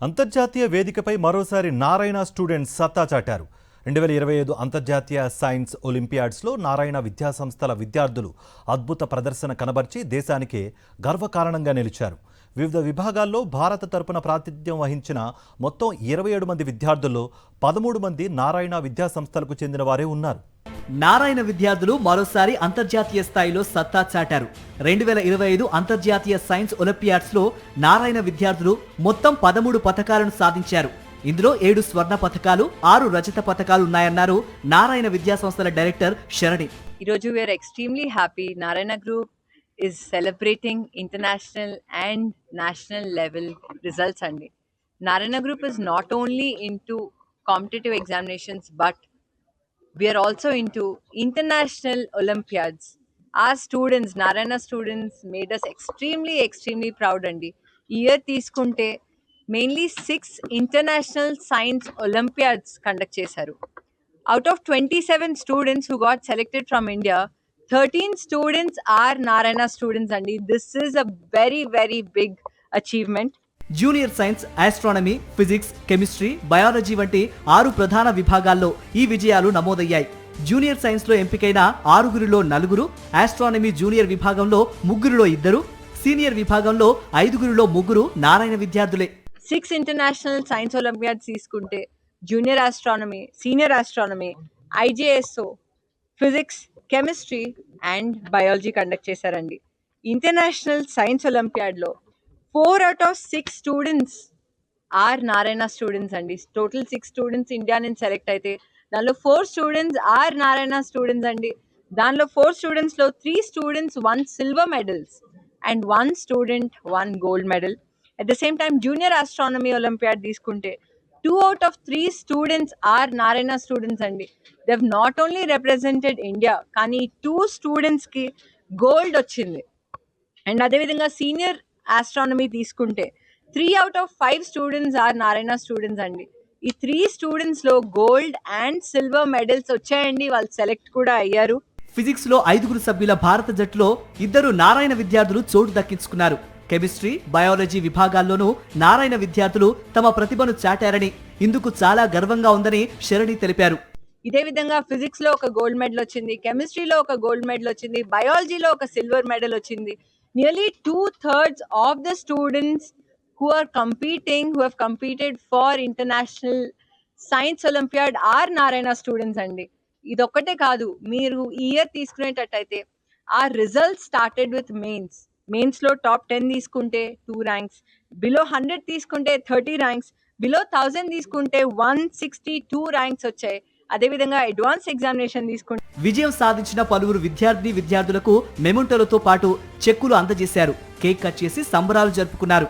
అంతర్జాతీయ వేదికపై మరోసారి నారాయణ స్టూడెంట్స్ సత్తా చాటారు. 2025 అంతర్జాతీయ సైన్స్ ఒలింపియాడ్స్లో నారాయణ విద్యాసంస్థల విద్యార్థులు అద్భుత ప్రదర్శన కనబర్చి దేశానికే గర్వకారణంగా నిలిచారు. వివిధ విభాగాల్లో భారత తరపున ప్రాతినిధ్యం వహించిన మొత్తం 27 మంది విద్యార్థుల్లో 13 మంది నారాయణ విద్యాసంస్థలకు చెందిన వారే ఉన్నారు. నారాయణ విద్యార్థులు మరోసారి అంతర్జాతీయ స్థాయిలో సత్తా చాటారు. 2025 అంతర్జాతీయ సైన్స్ ఒలింపియాడ్స్ లో నారాయణ విద్యార్థులు మొత్తం 13 పతకాలను సాధించారు. ఇందులో 7 స్వర్ణ పతకాలు, 6 రజత పతకాలు ఉన్నాయన్నారు నారాయణ విద్యాసంస్థల డైరెక్టర్ శరణి. ఈరోజు we are extremely happy. Narayana Group is celebrating international and national level results andi. Narayana Group is not only into competitive examinations but we are also into international Olympiads. Our students, Narayana students, made us extremely proud andi. Year తీసుకుంటే mainly 6 international science Olympiads conduct చేశారు. Out of 27 students who got selected from India, 13 students are Narayana students andi. This is a very big achievement. Junior science, astronomy, physics, chemistry, biology వంటి 6 ప్రధాన విభాగాల్లో ఈ విజయాలు నమోదయ్యాయి. Junior science లో ఎంపికైన 6గురిలో 4, astronomy junior విభాగంలో 3లో 2, సీనియర్ విభాగంలో 5గురిలో 3 నారాయణ విద్యార్థులే. 6 ఇంటర్నేషనల్ సైన్స్ ఒలింపియాడ్స్ తీసుకుంటే junior astronomy, senior astronomy, IJSO, physics, chemistry and biology conduct చేశారండి. ఇంటర్నేషనల్ సైన్స్ ఒలింపియాడ్లో 4 out of 6 students are Narayana students andi. Total 6 students India నుంచి సెలెక్ట్ అయితే దానిలో 4 students are Narayana students andi. దానిలో 4 students లో 3 students won silver medals and 1 student won gold medal. At the same time junior astronomy olympiad తీసుకుంటే 2 out of 3 students are Narayana students andi. They have not only represented India కానీ 2 students కి gold వచ్చింది. And అదేవిధంగా senior astronomy తీసుకుంటే 3 out of 5 students are Narayana students అండి. ఈ 3 students లో gold and silver medals వచ్చాయండి. వాళ్ళు సెలెక్ట్ కూడా అయ్యారు. ఫిజిక్స్ లో 5 సభ్యుల భారత జట్టులో 2 నారాయణ విద్యార్థులు చోటు దక్కించుకున్నారు. కెమిస్ట్రీ, బయాలజీ విభాగాల్లోనూ నారాయణ విద్యార్థులు తమ ప్రతిభను చాటారని, ఇందుకు చాలా గర్వంగా ఉందని శరణి తెలిపారు. ఇదే విధంగా ఫిజిక్స్ లో ఒక గోల్డ్ మెడల్ వచ్చింది, కెమిస్ట్రీలో ఒక గోల్డ్ మెడల్ వచ్చింది, బయాలజీలో ఒక సిల్వర్ మెడల్ వచ్చింది. Nearly 2/3 of the students who have competed for international science olympiad are Narayana students andi. ఇదొక్కటే కాదు, మీరు ఈ ఇయర్ తీసుకునేటట్టయితే ఆ రిజల్ట్స్ స్టార్టెడ్ విత్ మెయిన్స్ లో టాప్ 10 తీసుకుంటే 2 ర్యాంక్స్, బిలో 100 తీసుకుంటే 30 ర్యాంక్స్, బిలో 1000 తీసుకుంటే 162 ర్యాంక్స్ వచ్చాయి. అదేవిధంగా అడ్వాన్స్ ఎగ్జామినేషన్ తీసుకుంటే విజయం సాధించిన పలువురు విద్యార్థులకు మెమోంటోలతో పాటు చెక్కులు అందజేశారు. కేక్ కట్ చేసి సంబరాలు జరుపుకున్నారు.